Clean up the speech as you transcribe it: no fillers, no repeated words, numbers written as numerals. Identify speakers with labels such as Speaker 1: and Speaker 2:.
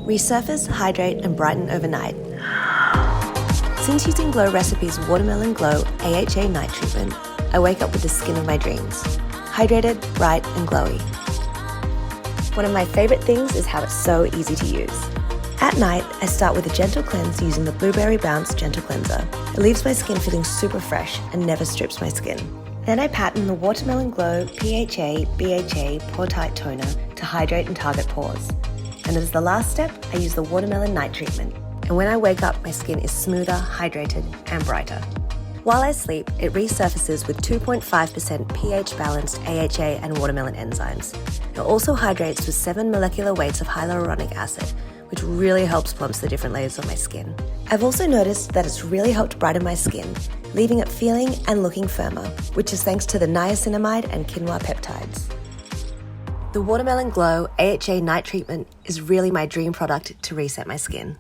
Speaker 1: Resurface, hydrate, and brighten overnight. Since using Glow Recipe's Watermelon Glow AHA Night Treatment, I wake up with the skin of my dreams. Hydrated, bright, and glowy. One of my favorite things is how it's so easy to use. At night, I start with a gentle cleanse using the Blueberry Bounce Gentle Cleanser. It leaves my skin feeling super fresh and never strips my skin. Then I pat in the Watermelon Glow PHA BHA Pore Tight Toner to hydrate and target pores. And as the last step, I use the Watermelon Night Treatment. And when I wake up, my skin is smoother, hydrated, and brighter. While I sleep, it resurfaces with 2.5% pH-balanced AHA and watermelon enzymes. It also hydrates with 7 molecular weights of hyaluronic acid, which really helps plump the different layers of my skin. I've also noticed that it's really helped brighten my skin, leaving it feeling and looking firmer, which is thanks to the niacinamide and quinoa peptides. The Watermelon Glow AHA Night Treatment is really my dream product to reset my skin.